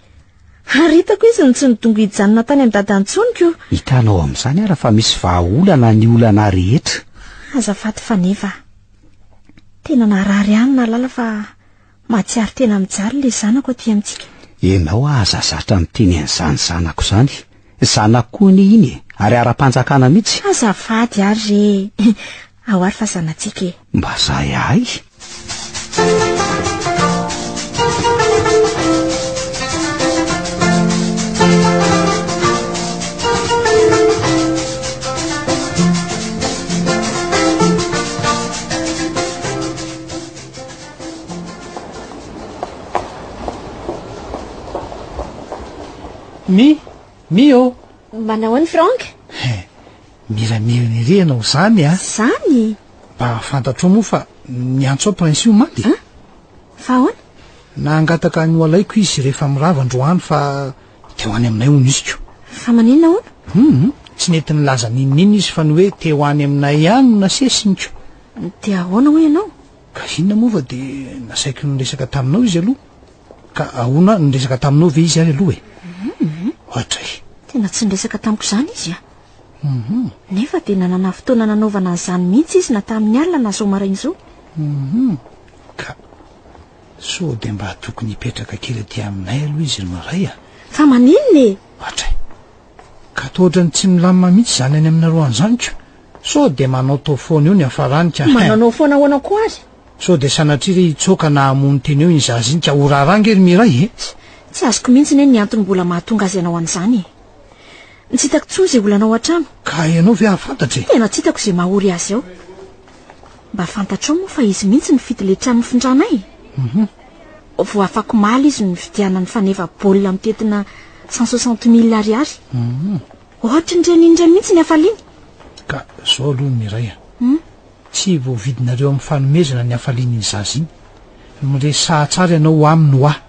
Haritako izy ny tsy nidongo hijanona tany amin'ny dadantsoniko. Hitanao amin'izany ara fa misy vahaolana ny olana rehetra. Azafady fa nefa. Tena narary ihany nalala fa mahatsiaro tena mijaly le zanako aty amintsika. Enao azazatra miteny an'izany zanako zany. Zanako koa ny iny ary ara-panjakana mihitsy. Azafady ary ao ary fa zanatsika e. Mba zay ahy. mi ô manao any Frank miramiriny ry ianao zany a zany mba fantatro moa fa miantso ao prince io mandy fa ahoana na angataka ny olaiko izy rehefa mirava androany fa teo any aminay oniziko fa maninona ahoana tsy nety nilaza ninonina izy fa ny hoe teo any aminay ihany no nasesinyko de ahoana ho ianao ka inona moa fa de nasaiko nyresaka taminao izy aloha ka ahoana nyresaka taminao ve izy ary aloha ohatray tena tsy niresaka tamiko zany izy nefa de nanana fotoana nanaovana an'izany mihitsy izy na tamin'ny alina na somarainy zao ka so de mba tokony hipetraka kely aty aminay aloha izy maray fa maninona e ohatray ka tohatrany tsy milamina mihitsy zany any aminaroany zanyko so de manao tao foana eo ny afaranika mananao foana hoana ko azy so de sanatria re hitsoka na amony teny eo izy azy iny ka orarangery miray tsy azoko mihitsy ny ny antony mbola mahatonga azy ianao an'izany ny tsy hitako tsoa izay olanao an-trano ka ianao ve ahafantatry tena tsy hitako izay mahory azy ao mba fantatrao moa fa izy mihitsy ny fidy le trano nyfindranay vo afako maly izy ny vidiana ny faneva baolina mitetina 160,000 ariary ohatra nyreny indray mihitsy ny afaliany ka zao aloha miray tsy voavidinareo amin'ny fanomezana ny afaliany iny zazy iny miresaha tsara ianao aminy ho ahy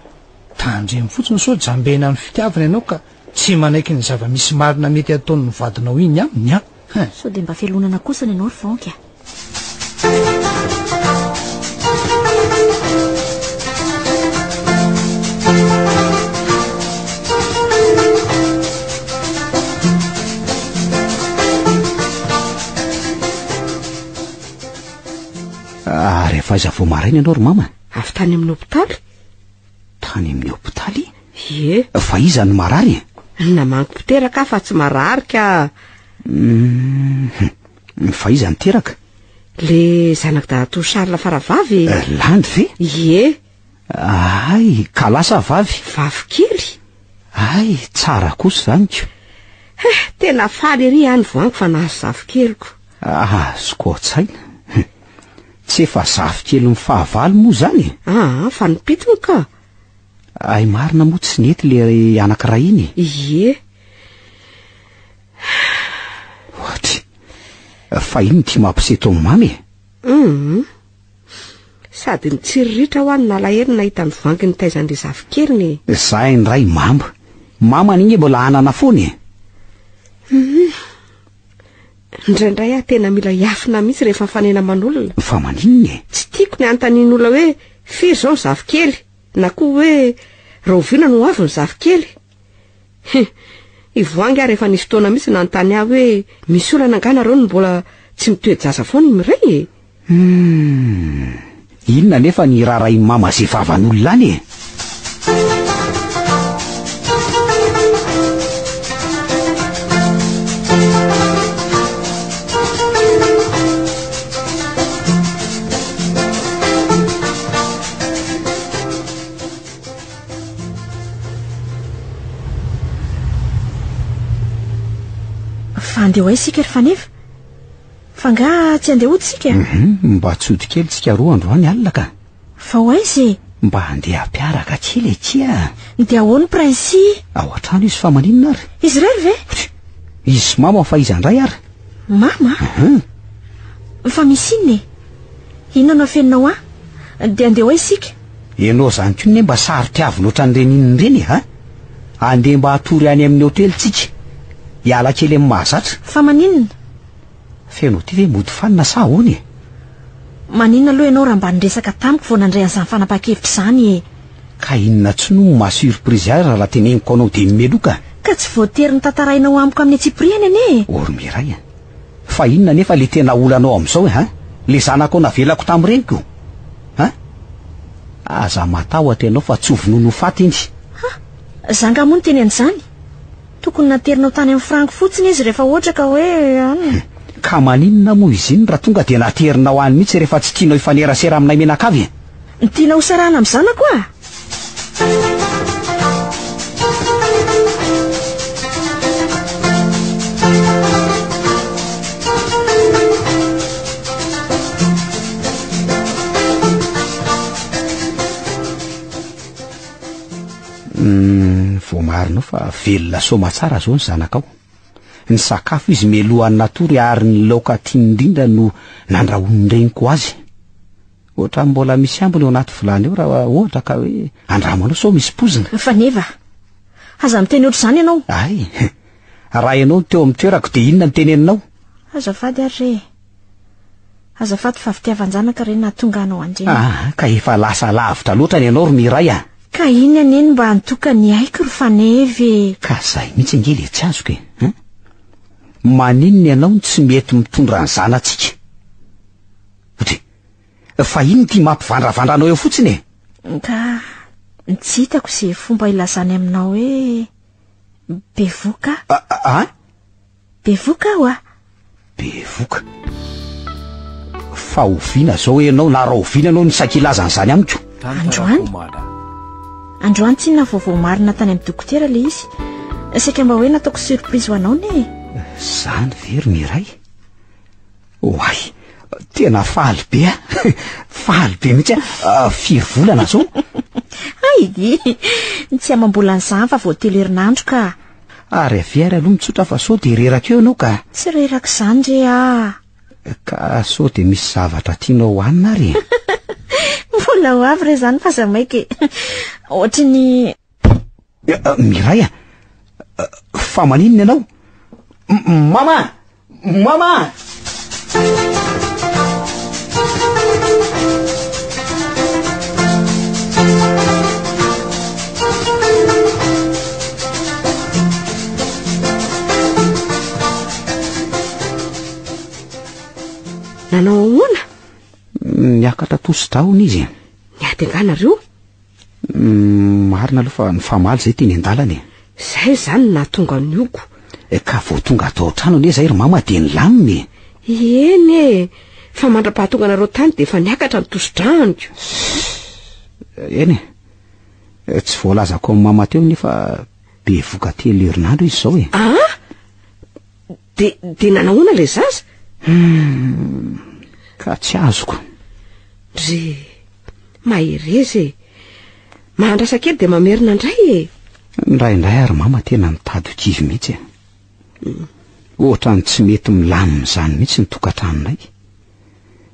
tandremy fotsiny so jambena ny fitiavana ianao ka tsy manaiky ny zava-misy marina mety ataony ny vadinao iny aminy so de mba fialonana kosany ianao ry Frank rehefa iza vo maraina ianao ry mama avy tany amin'ny hopitaly tany amin'ny hopitaly ie fa iza ny marary namango-piteraka fa tsy marary ka fa iza niteraka le zanak dato Charles Faravavy landy ve ie ay ka lasa vavy vavy kely ay tsara kosa zanyko tena faly ery any voango fa nahazo zavy keliko azoko tsaina tsy efa zavy kely ny fahavalo moa zany fa nipitony ka ay marina moa tsy nety le anankiray iny ie ohatry fa iny ty mampiseto ny mamy sady nitsiriritra ho any nalahelo nahita ny voangy ny taizan'le zavy keliny zahay ny ray mama n'igny mbola anana foany indraindray aho tena mila iafina mihitsy rehefa fanena man'olona fa maninona tsy tiako ny antanian'olona hoe firy zao ny zavy kely na koa hoe rahovina no avy ny zavy kely ivoangy aho rehefa nisy fotoana mihitsy nanontany aho hoe misy olana angana reo no mbola tsy mitoejaza foana miray inona nefa ny raharay mama zay vavan'olona any fa andeha hoay sika ry faneva fa nga tsy andeha hotsika mba tsody kely tsika roa androany alina ka fa hoay ze mba andeha ampiaraka kely etsia de ahoany prince ao an-trano izy fa maninona ary izy rery ve izy mama fa iza ndray ary mama fa misy inona inona no afeninao de andeha hoay sika ianao zany ko ne mba saritiavina ohatran'ireny inony reny andeha mba hatory any amin'ny hotely tsika hiala kely amin'ny mahazatra fa maninona fenao ty ve mody fanina sa ahoany maninona aloha ianao raha mba niresaka tamiko vao nandray an'izany fanapa-kevitra zany ka inona tsy no masurprise ahy raha teneniko anao de mimeloka ka tsy voatery ny tantarainao amiko amin'ny atsipriany ane ormiray fa inona nefa le tena olanao amin'izao le zanako navelako tamin'ireniko aza matahotra ianao fa tsovonono faty iny zanga moa ny teny an'izany tokony naterinao tany amin'ny Frank fotsiny izy rehefa ohatra ka hoe ka maninona moa izy iny raha tonga de naterinao any mihitsy rehefa tsy tianao ifanerasera aminay menakavy ny tianao sarana amin'ny zanako vao marinao fa velona soma tsara zao ny zanakao. Ny sakafo izy melohan'ny natory ary ny laoka tiany indrindra no nandrahon'nyreniko azy. Ohatra mbola misy ambiny ao anaty vilany eo raha ohatra ka hoe andramanao sao misy pozina. Fa neva, aza miteny ohatr' izany ianao? Ay, raha ianao teo amin'ny toerako dia inona ny teneninao? Azafady ary azafady fa fitiavan-janaka re nahatonga anao andreny. Ka efa lasa lavitra loatra ny ianao ro Miray a. Ka iny aneny mba hantoka ny aiko ro fanevy. Ka zay mihitsy angely tsy azoko e. Maninona ianao tsy mety mitondra ny zanatsika? Fa iny ty mampivandravandranao eo fotsiny e. Ka tsy hitako izay fomba ilazany aminao hoe bevoka. Bevoka aho a. Bevoka? Fa oviana zao ianao na raha oviana ianao ny sakilazan'izany amiko. Androany tsy na vaovao marina tany amin'ny dokotera le izy. Saika mba hoe nataoko surprise ho anao ne. Zany very Miray. Oay, tena faly be a. Faly be mihitsy a. 4 volana zao. Ay, tsy amam-bola n'izany fa voatelo herinandro ka. Ary avery aloha mitsotra fa sao dia reraka eo ianao ka. Tsy reraka izany re a. Ka sao dia misy zavatra tianao hohanina ary. Mbola ho avy re zany fa zamaike. Ohatry ny Miray a. Fa maninona ianao? Mama! Mama! Nanao ahoana? Niakatra tosi-drahona izy. Niady anganareo? Marina aloha fa ny famaly zay teny an-dalana e. Zay zany nahatonga ny oko. Ka vao tonga atao an-trano anie zay ry mama dia nilaminy. Eny e, fa mandra-pahatonga anareo tany dia efa niakatra ny tosi-drahona. Eny e, tsy voalazako amin'ny mama teo nefa bevoka 3 herinandro izy zao e. De nanahoana le zaza? Ka tsy azoko. Ry maherezy e. Mahandrasa kely dia mamerina indray e. Indraindray ary mama tena mitady kivy mihitsy e. Ohatra ny tsy mety milamina izany mihitsy ny tokantranonay.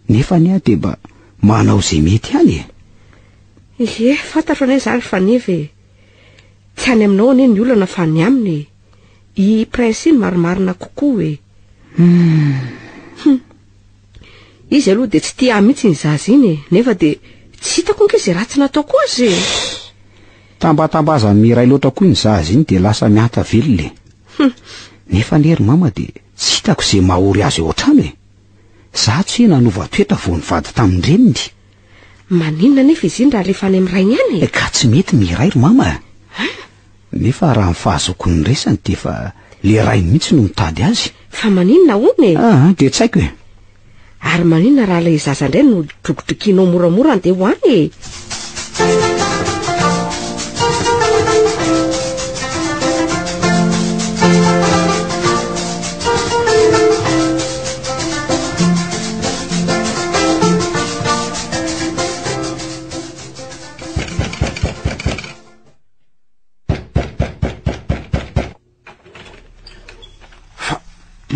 Nefa ny ahy dia mba manao izay mety ihany e. Fantatro anay zary fanevy. Tsy any aminao anie ny olana fa ny aminy. I prince iny marimarina kokoa e. Izy aloha dia tsy tia mihitsy ny zaza iny e. Nefa dia tsy hitako anke izay ratsy nataoko azy e. Tambatambaza Miray loatra koa ny zaza iny dia lasa mianta velona e. Nefa nery mama dia tsy hitako izay mahory azy eo an-trano e. Za tsy hoe nanova toetra vao nivady tamin'ny reniny. Maninona nefa izy iny raha alefa any amin'ny rainy ihany e. Ka tsy mety Miray ry mama. Nefa raha mifahazoko ny resany dia efa le rainy mihitsy no mitady azy. Fa maninona hono e? Dia tsy haiko e. Ary maninona raha ilay zaza indray no drokodrokinao moramora andeha ho any e.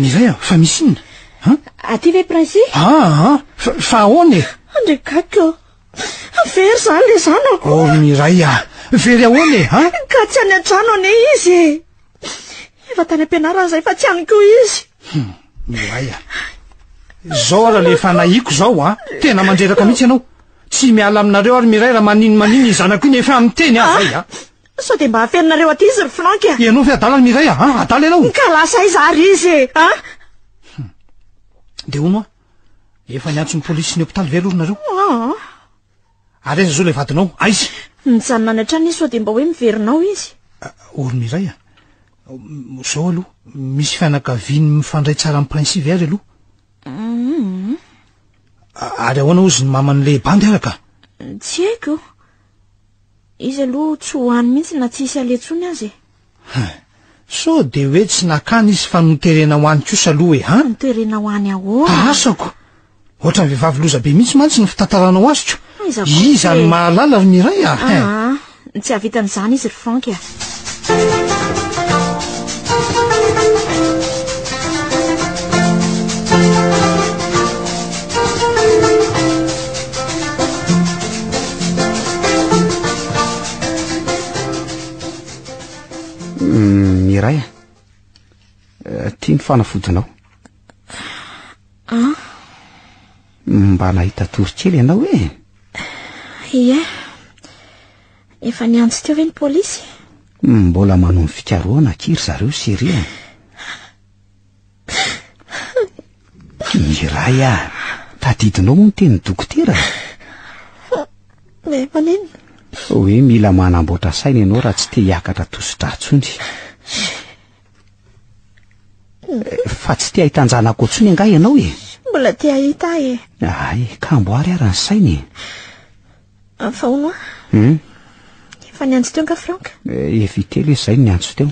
Miray fa misy inona? Aty ve prince? Fa ahoana e? Andrekako. Very zany le zanako. Miray very ahoana e? Ka tsy any an-trano ane izy. Efa tany am-pianarana zay fa tsy any koa izy. Miray zao raha le fanahiko zao tena mandreraka mihitsy ianao. Tsy miala aminareo ary Miray raha maninona ny zanako iny efa miteny azy zay sao dia mba haferinareo aty izy ry Frank a. Ianao fe adala Miray adala ianao. Ka lasa izary izy dia hono efa niantso ny polisy ny hôpitaly ve aloha nareo? Ary aiza zao le vadinao? Aiza? Mijanona any an-trano izy sao dia mba hoe miverinao izy. Miray zao aloha misy fianakaviany mifandray tsara amin'ny prinsive ary aloha. Ary ahoana ozy ny maman'le bandy araka? Tsy haiko. Izy aloha tsy hoany mihitsy na tsy hisy aletsony azy. So dia hoe tsy nakany izy fa noterena ho any kosa aloha e. Noterena ho any ahoana? Asako ohatra ny vehivavy loza be mihitsy mantsy ny fitantaranao azy ko. Iza ny mahalala ry Miray tsy havitan'izany izy ry Frank a. fanafodinao? Mba nahita torokely ianao e? Ie, efa niantso teo ve ny polisy? Mbola manao ny fikaroana kiry zareo seria. Iray a, tadidinao moa ny tenin'ny dokotera. Manina? Hoe mila manamboatra saina ianao raha tsy te hiakatra tosi-dra intsony. Fa tsy te ahita anjanako intsony anga ianao e? Mbola te ahita e. Ay, ka amboary ara ny sainy. Fa hono efa niantso teo nga Franka? Evitely izay niantso teo.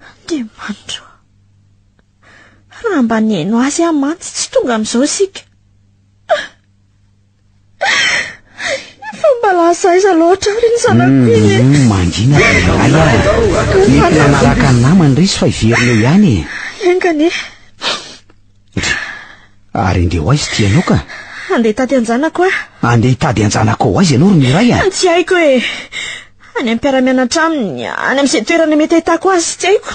Andriamanitra, raha mba nihaino azy amantsy tsy tonga amin'izao sika. Fa mba lasaiza loatra ary ny zanako iny. Mangina mety nanaraka ny namany risy fa iverineo ihany. Engane. Ary indeo aizy tianao ka? Andeha hitady anjanako a. Andeha hitady anjanako ao aizy ianao ro Miray a? Tsy haiko e. Any am-piara-mianatra aminy, any amin'izay toerana mety ahitako azy, tsy haiko.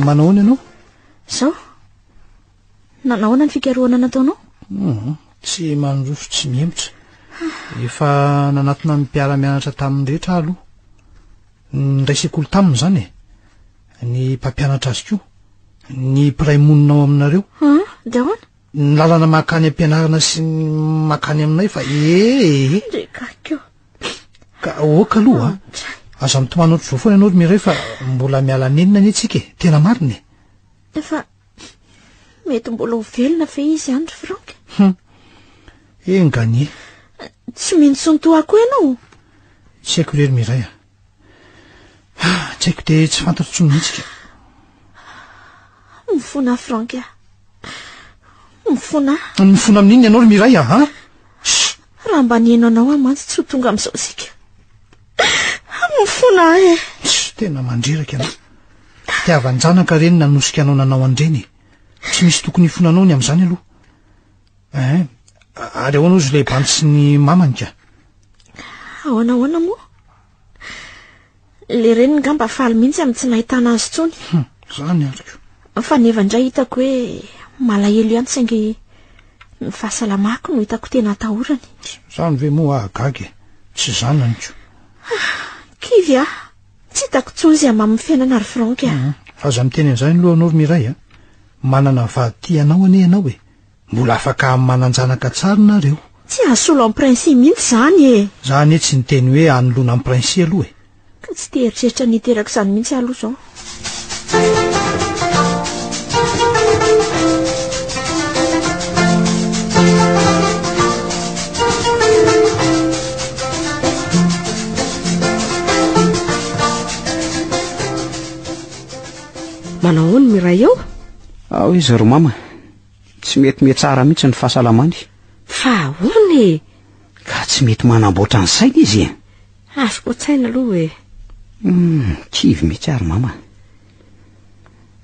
Manao ahoana ianao? Sao? Nanahoana ny fikarohana nataonao? Tsy mandroso, tsy miemotra. Efa nanatona ny mpiara-mianatra tamin'ny rehetra aloha. Ny ray sekoly taminy izany e. Ny mpampianatra azy koa. Ny mpiray monina ao aminareo. Dia ahoana? Ny lalana makany am-pianarana sy ny makany aminay fa Ndrekakio. Ka oka aloha aza mitomany ohatr'izao foana ianao Miray fa mbola miala nenina ny tsika e. Tena marina e. Efa mety mbola ho velona fe izy andro Franka. Enganie. Tsy mintsontoa koa ianao. Tsy haiko irery Miray a. Tsy haiko dia tsy fantatro intsony mihitsy. Mifona Franka. Mifona. Mifona amin'iny ianao ry Miray a, Raha mba nihaino anao amantsy tsy ho tonga amin'izao sika. Mifona e. Tena mandreraka ianao. Tiavan-janaka reny nanosika anao nanao andreny. Tsy misy tokony hifonanao ny amin'izany aloha. Ary ahoana ozy lehibanty sy ny mamany ka? Ahoana moa? Le reny ngamba faly mihitsy amin'ny tsy nahitana azy tsony. Zany ariko. Fa neva indray hitako hoe malahelo ihany saingy ny fahasalamako no hitako tena atahorany. Zany ve moa agagy? Tsy zany aniko. Kivy tsy hitako tsony izay amin'ny fiainana ry Franka. Aza miteny an'izany aloha anao ry Miray a. Manana vady anao anie ianao e. Mbola afaka mananjanaka tsara nareo. Tsy ahasolo amin'ny prinsi mihitsy zany e. Zany tsy niteny hoe anoloana amin'ny prinsi aloha e. Ka tsy te eritreritra niteraka izany mihitsy aloha izao. Manao ahoana Miray eo? Ao izy ro mama. Tsy mety mihatsara mihitsy ny fahasalamany. Fa ahoana e? Ka tsy mety manamboatra ny saina izy e. Azoko tsaina aloha e. Kivy mihitsy ary mama.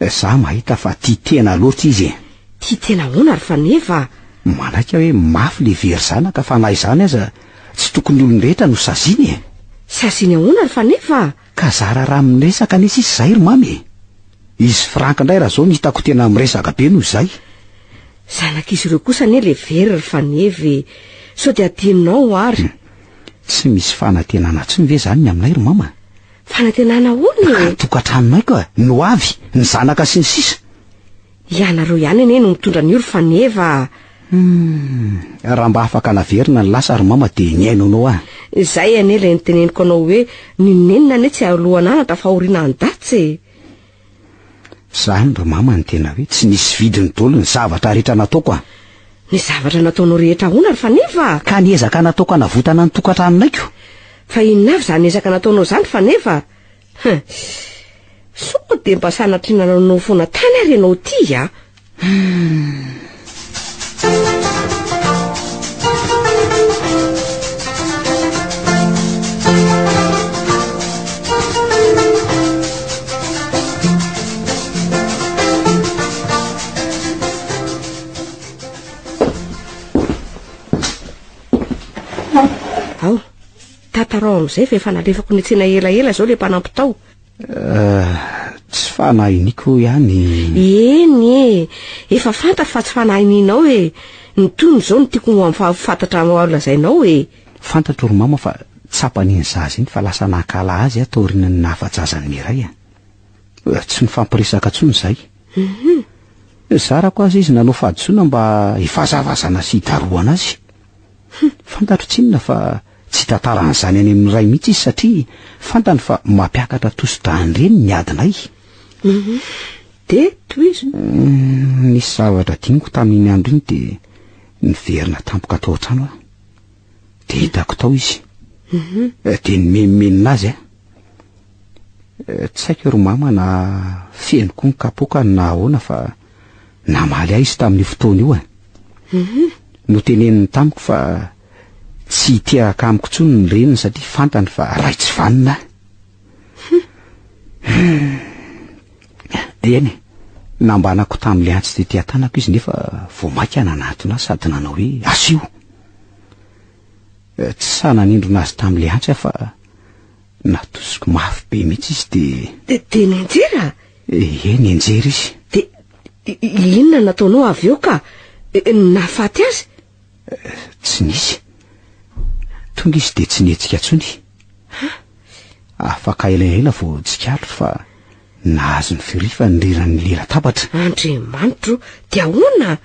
Za mahita fa tia tena loatra izy e. Tia tena ahoana ry Faneva? Manaka hoe mafy le very zanaka fa na izany aza tsy tokony olon-drehetra no saziany e. Saziany ahoana ry Faneva? Ka zara raha miresaka nisy izy zay ry mamy. Izy Franka indray raha zao ny hitako tena miresaka be noho izay. Zanak'izy ireo kosa anie le very ry Faneva. Sao dia adinonao ary. Tsy misy fanantenana intsony ve zany ny aminay ry mama? Fanantenana ahoana e? Tokantranonay ka no avy ny zanaka sy ny sisa. Ianareo ihany anie no mitondra an'io ry Faneva. Raha mba afaka naverina ny lasa ry mama dia ny hainonao ah. Izay anie ilay niteneniko anao hoe ninenina anie tsy alohana anatra fa aoriana ny datsy e. Zany ry mama ny tena hoe tsy nisy vidiny dolo ny zavatra rehetra nataoko ah. Ny zavatra nataonao rehetra ahoana ry Faneva? Ka ny ezaka nataoko hanavotana ny tokantranonayko. Fa inona avy zany ezaka nataonao zany Faneva? Sao dia mba sanatriana nanao foana tany ary ianao ty a? fahatarao amin'izay fa efa nalefako ny tsena elaela zao le mpanampitao. Tsy fanahiniko ihany. Eny efa fantatra fa tsy fanahininao ny tony zao no tiako fantatra lazainao fantatro ry mama fa tsapan'iny zaza iny fa lasa nakala azy ataorinany nahafa-jazany miray tsy nifampiresaka tsony zay. Zarako azy izy nanao fahadisoana mba hifazavazana sy hidaroana azy. Fantatro tsinona fa tsy tantaran'izany any amin'ny ray mihitsy izy satria fantany fa mampiakatra tosidany reny miadinay. De toy izy nisy zavatra diniko tamin'iny andro iny de niverina tampoka tao an-trano de hitako tao izy. De nimenomenina azy tsy haiko ry mama na fenoko ny kapokany na ahoana fa namaly ahy izy tamin'ny fotoana io no teneniny tamiko fa tsy hitiaraka amiko tsony ny reniny satria fantany fa ray tsy vanina. Eny nambanako tamin'le antsy tety an-tanako izy nefa voamaika nanatona sady nanao hoe asio. Tsy sananindrona azy tamin'le antsy fa natosiko mafy be mihitsy izy de nenjera. Eny enjery izy. De inona nataonao avy eo ka nafaty azy? Tsy nisy. Tonga izy de tsy netsika tsony. Afaka elaela vao tsikalo fa nahazo ny firifa ny riran'ny lela-tabatra. Andriamanitro de ahoana?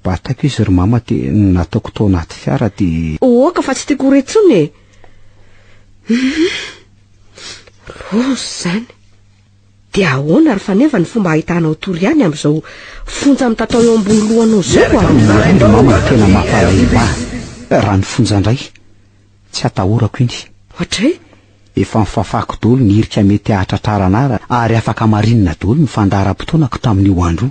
Batako izy ry mama de nataoko tao anaty fiara de oka fa tsy tiako retsony Rosy zany. De ahoana ry faneva ny fomba ahitanao tory ihany amin'izao fonja mitatao eo ambony lohanao zao mama tena mampalahelo raha ny fonja indray tsy atahorako iny. Ohatray? Efa mifafako daholo ny irika mety ahatratrarana ary afaka marinina daholo ny fandaharam-potoanako tamin'io andro.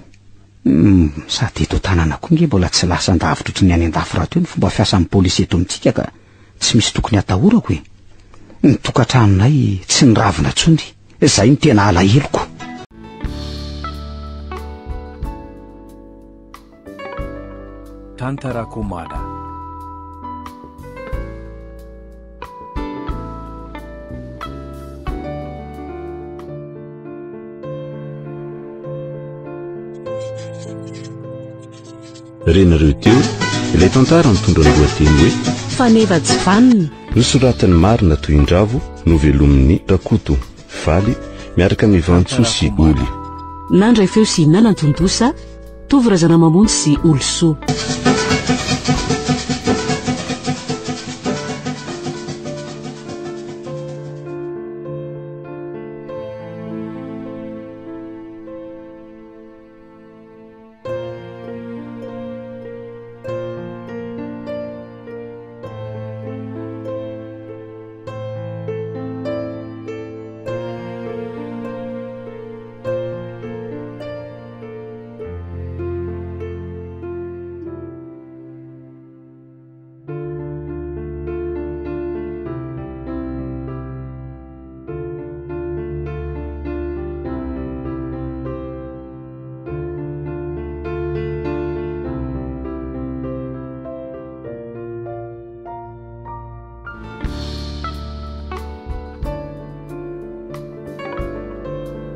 Sady eto tanàna koa nge mbola tsy lasa andavitra ohatry ny any an-dafy rato io ny fomba fiasan'ny polisy eto amintsika ka tsy misy tokony atahorako ny tokantranonay tsy niravina tsony. Zay ny tena alahelo. Tantarakomada. Renareo teo ilay tantara mitondra ny lohateny hoe faneva tsy vanina. Nosoratan'ny Marina Toindravo novelomin'ny Rakoto Valy miaraka Mivantso sy Oly. Nandray feo sy Nanantondosa Tovy Razana Mamonjy sy Olosoa.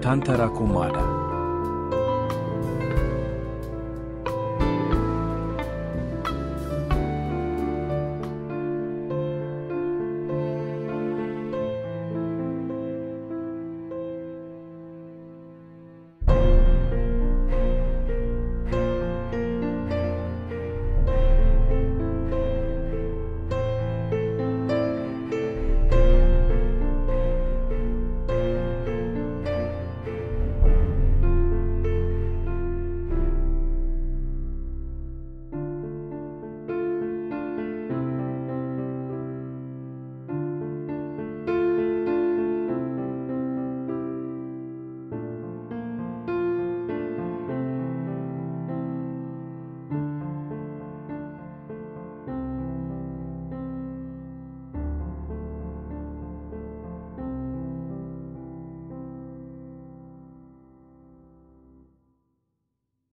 Tantarakomada.